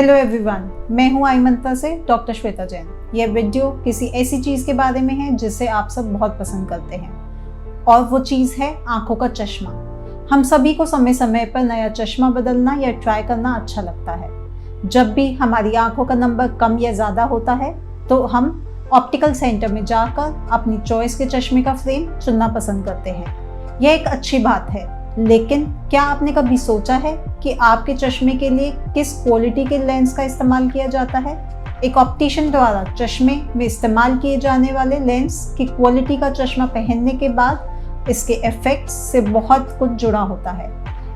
Hello everyone, मैं हूं आईमंत्रा से डॉक्टर श्वेता जैन। यह वीडियो किसी ऐसी चीज़ के बारे में है जिसे आप सब बहुत पसंद करते हैं और वो चीज़ है आंखों का चश्मा। हम सभी को समय समय पर नया चश्मा बदलना या ट्राई करना अच्छा लगता है। जब भी हमारी आंखों का नंबर कम या ज़्यादा होता है तो हम ऑप्टिकल सेंटर में जाकर अपनी चॉइस के चश्मे का फ्रेम चुनना पसंद करते हैं। यह एक अच्छी बात है, लेकिन क्या आपने कभी सोचा है कि आपके चश्मे के लिए किस क्वालिटी के लेंस का इस्तेमाल किया जाता है? एक ऑप्टिशियन द्वारा चश्मे में इस्तेमाल किए जाने वाले लेंस की क्वालिटी का चश्मा पहनने के बाद इसके इफेक्ट्स से बहुत कुछ जुड़ा होता है।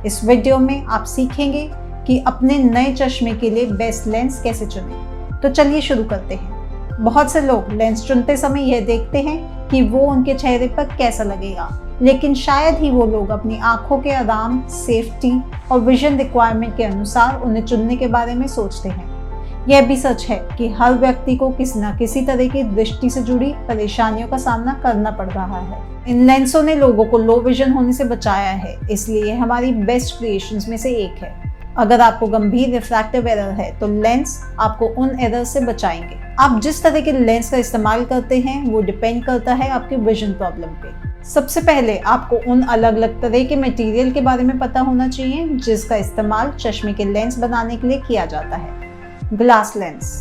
इस वीडियो में आप सीखेंगे कि अपने नए चश्मे के लिए बेस्ट लेंस कैसे चुनें। तो चलिए शुरू करते हैं। बहुत से लोग लेंस चुनते समय यह देखते हैं कि वो उनके चेहरे पर कैसा लगेगा, लेकिन शायद ही वो लोग अपनी आंखों के आराम, सेफ्टी और विजन रिक्वायरमेंट के अनुसार उन्हें चुनने के बारे में सोचते हैं। यह भी सच है कि हर व्यक्ति को किसी न किसी तरह की दृष्टि से जुड़ी परेशानियों का सामना करना पड़ रहा है। इन लेंसों ने लोगों को लो विजन होने से बचाया है, इसलिए यह हमारी बेस्ट क्रिएशंस में से एक है। अगर आपको गंभीर रिफ्रैक्टिव एरर है तो लेंस आपको उन एरर से बचाएंगे। आप जिस तरह के लेंस का इस्तेमाल करते हैं वो डिपेंड करता है आपके विजन प्रॉब्लम पे। सबसे पहले आपको उन अलग अलग तरह के मटेरियल के बारे में पता होना चाहिए जिसका इस्तेमाल चश्मे के लेंस बनाने के लिए किया जाता है। Glass lens.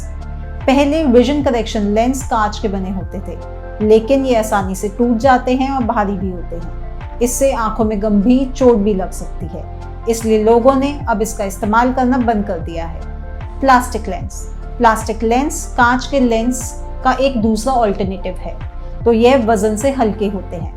पहले विजन करेक्शन लेंस कांच के बने होते थे, लेकिन ये आसानी से टूट जाते हैं और भारी भी होते हैं। इससे आंखों में गंभीर चोट भी लग सकती है, इसलिए लोगों ने अब इसका इस्तेमाल करना बंद कर दिया है। Plastic lens. प्लास्टिक लेंस कांच के लेंस का एक दूसरा ऑल्टरनेटिव है, तो यह वजन से हल्के होते हैं।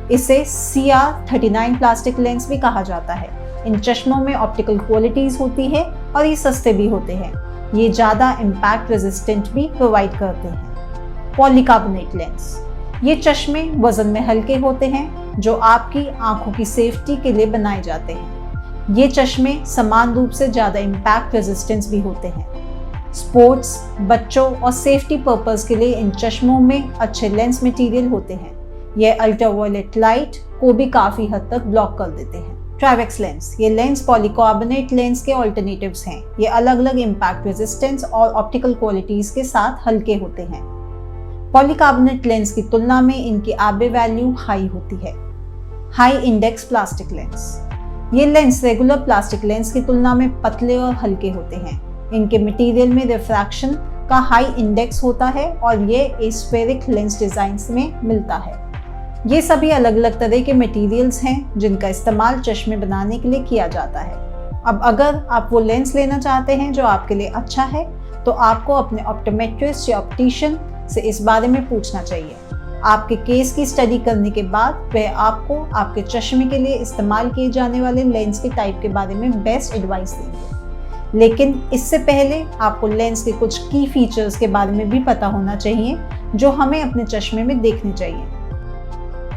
इसे CR39 प्लास्टिक लेंस भी कहा जाता है। इन चश्मों में ऑप्टिकल क्वालिटीज होती है और ये सस्ते भी होते हैं। ये ज़्यादा इम्पैक्ट रेजिस्टेंट भी प्रोवाइड करते हैं। Polycarbonate lens. ये चश्मे वजन में हल्के होते हैं जो आपकी आंखों की सेफ्टी के लिए बनाए जाते हैं। ये चश्मे समान रूप से ज़्यादा इम्पैक्ट रेजिस्टेंस भी होते हैं। स्पोर्ट्स, बच्चों और सेफ्टी पर्पस के लिए इन चश्मों में अच्छे लेंस मटेरियल होते हैं। यह अल्ट्रावायलेट लाइट को भी काफ़ी हद तक ब्लॉक कर देते हैं। ट्राइवेक्स लेंस। ये लेंस पॉलीकार्बोनेट लेंस के ऑल्टरनेटिव्स हैं। ये अलग अलग इम्पैक्ट रेजिस्टेंस और ऑप्टिकल क्वालिटीज के साथ हल्के होते हैं। पॉलीकार्बोनेट लेंस की तुलना में इनकी आरबी वैल्यू हाई होती है। High index plastic lens. ये लेंस रेगुलर प्लास्टिक लेंस की तुलना में पतले और हल्के होते हैं। इनके मटेरियल में रिफ्रैक्शन का हाई इंडेक्स होता है और ये एस्फेरिक लेंस डिजाइन में मिलता है। ये सभी अलग अलग तरह के मटेरियल्स हैं जिनका इस्तेमाल चश्मे बनाने के लिए किया जाता है। अब अगर आप वो लेंस लेना चाहते हैं जो आपके लिए अच्छा है, तो आपको अपने ऑप्टोमेट्रिस्ट या ऑप्टिशियन से इस बारे में पूछना चाहिए। आपके केस की स्टडी करने के बाद वह आपको आपके चश्मे के लिए इस्तेमाल किए जाने वाले लेंस के टाइप के बारे में बेस्ट एडवाइस देंगे। लेकिन इससे पहले आपको लेंस के कुछ की फीचर्स के बारे में भी पता होना चाहिए जो हमें अपने चश्मे में देखने चाहिए।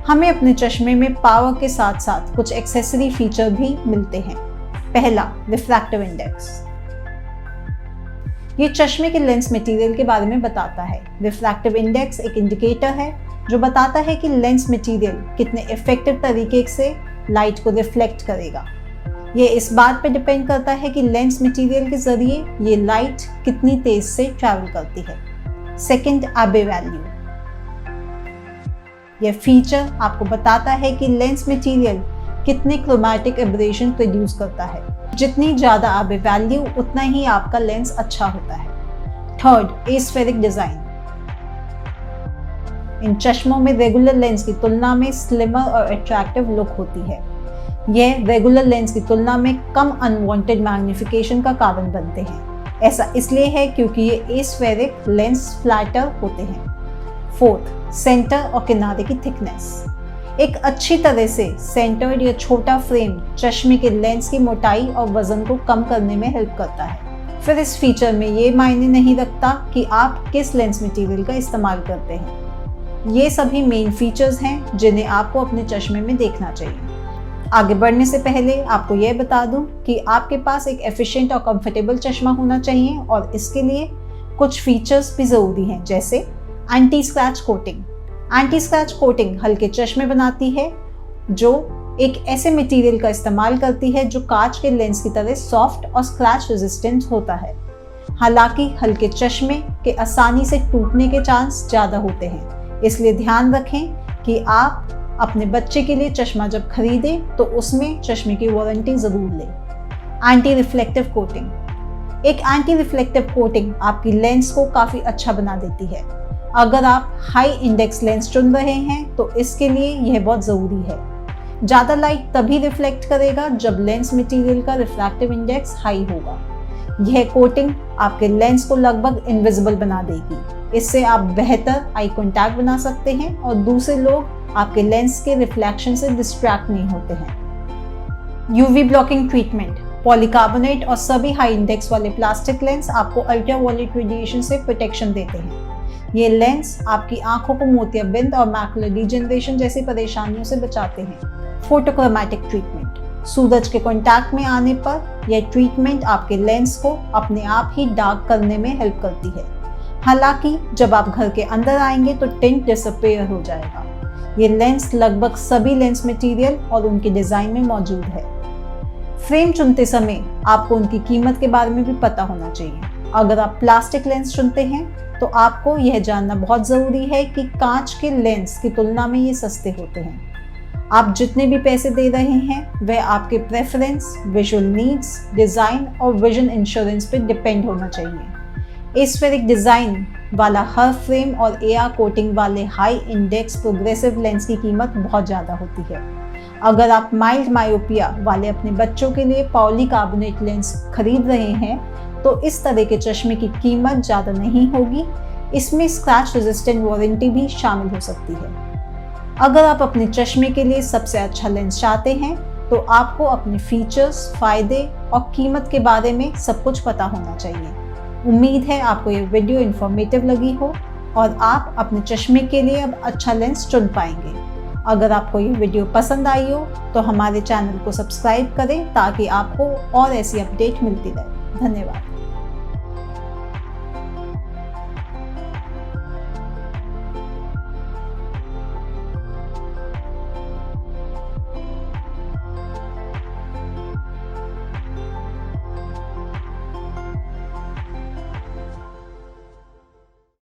हमें अपने चश्मे में पावर के साथ साथ कुछ एक्सेसरी फीचर भी मिलते हैं। पहला, रिफ्रैक्टिव इंडेक्स। ये चश्मे के लेंस मटेरियल के बारे में बताता है। रिफ्रैक्टिव इंडेक्स एक इंडिकेटर है जो बताता है कि लेंस मटेरियल कितने इफेक्टिव तरीके से लाइट को रिफ्लेक्ट करेगा। ये इस बात पे डिपेंड करता है कि लेंस मटेरियल के जरिए ये लाइट कितनी तेज से ट्रैवल करती है। Second, Abbe value. यह फीचर आपको बताता है कि लेंस मटेरियल कितने क्रोमैटिक एब्रेशन प्रोड्यूस करता है। जितनी ज़्यादा आरबी वैल्यू उतना ही आपका लेंस अच्छा होता है। Third, aspheric design. इन चश्मों में रेगुलर लेंस की तुलना में स्लिमर और अट्रैक्टिव लुक होती है। यह रेगुलर लेंस की तुलना में कम अनवांटेड मैग्निफिकेशन का कारण बनते हैं। ऐसा इसलिए है क्योंकि ये एस्फेरिक लेंस फ्लैटर होते हैं। फोर्थ, सेंटर और किनारे की थिकनेस। एक अच्छी तरह से सेंटर्ड या छोटा फ्रेम चश्मे के लेंस की मोटाई और वजन को कम करने में हेल्प करता है। फिर इस फीचर में ये मायने नहीं रखता कि आप किस लेंस मटेरियल का इस्तेमाल करते हैं। ये सभी मेन फीचर्स हैं जिन्हें आपको अपने चश्मे में देखना चाहिए। आगे बढ़ने से पहले आपको यह बता दूं कि आपके पास एक एफिशिएंट और कंफर्टेबल चश्मा होना चाहिए और इसके लिए कुछ फीचर्स भी ज़रूरी हैं, जैसे anti scratch coating. Anti scratch coating हल्के चश्मे बनाती है जो एक ऐसे मटेरियल का इस्तेमाल करती है जो कांच के लेंस की तरह सॉफ्ट और स्क्रैच रेजिस्टेंट होता है। हालांकि हल्के चश्मे के आसानी से टूटने के चांस ज़्यादा होते हैं, इसलिए ध्यान रखें कि आप अपने बच्चे के लिए चश्मा जब खरीदें तो उसमें चश्मे की वारंटी ज़रूर लें। Anti reflective coating. एक एंटी रिफ्लेक्टिव कोटिंग आपकी लेंस को काफ़ी अच्छा बना देती है। अगर आप हाई इंडेक्स लेंस चुन रहे हैं तो इसके लिए यह बहुत ज़रूरी है। ज़्यादा लाइट तभी रिफ्लेक्ट करेगा जब लेंस मटेरियल का रिफ्रैक्टिव इंडेक्स हाई होगा। यह कोटिंग आपके लेंस को लगभग इनविजिबल बना देगी। इससे आप बेहतर आई कांटेक्ट बना सकते हैं और दूसरे लोग आपके लेंस के रिफ्लेक्शन से डिस्ट्रैक्ट नहीं होते हैं। UV blocking treatment. पॉलीकार्बोनेट और सभी हाई इंडेक्स वाले प्लास्टिक लेंस आपको अल्ट्रावायलेट रेडिएशन से प्रोटेक्शन देते हैं। ये लेंस आपकी आंखों को मोतियाबिंद और मैकुलर डिजेनरेशन जैसी परेशानियों से बचाते हैं। फोटोक्रोमैटिक ट्रीटमेंट। सूरज के कांटेक्ट में आने पर यह ट्रीटमेंट आपके लेंस को अपने आप ही डार्क करने में हेल्प करती है। हालांकि जब आप घर के अंदर आएंगे तो टिंट डिसअपीयर हो जाएगा। ये लेंस लगभग सभी लेंस मटेरियल और उनके डिज़ाइन में मौजूद है। फ्रेम चुनते समय आपको उनकी कीमत के बारे में भी पता होना चाहिए। अगर आप प्लास्टिक लेंस चुनते हैं तो आपको यह जानना बहुत ज़रूरी है कि कांच के लेंस की तुलना में ये सस्ते होते हैं। आप जितने भी पैसे दे रहे हैं वह आपके प्रेफरेंस, विजुअल नीड्स, डिज़ाइन और विजन इंश्योरेंस पे डिपेंड होना चाहिए। एस्फेरिक डिज़ाइन वाला हर फ्रेम और AR कोटिंग वाले हाई इंडेक्स प्रोग्रेसिव लेंस की कीमत बहुत ज़्यादा होती है। अगर आप माइल्ड मायोपिया वाले अपने बच्चों के लिए पॉलीकार्बोनेट लेंस खरीद रहे हैं तो इस तरह के चश्मे की कीमत ज़्यादा नहीं होगी। इसमें स्क्रैच रेजिस्टेंट वारंटी भी शामिल हो सकती है। अगर आप अपने चश्मे के लिए सबसे अच्छा लेंस चाहते हैं तो आपको अपने फीचर्स, फ़ायदे और कीमत के बारे में सब कुछ पता होना चाहिए। उम्मीद है आपको ये वीडियो इन्फॉर्मेटिव लगी हो और आप अपने चश्मे के लिए अब अच्छा लेंस चुन पाएंगे। अगर आपको ये वीडियो पसंद आई हो तो हमारे चैनल को सब्सक्राइब करें ताकि आपको और ऐसी अपडेट मिलती रहे। धन्यवाद।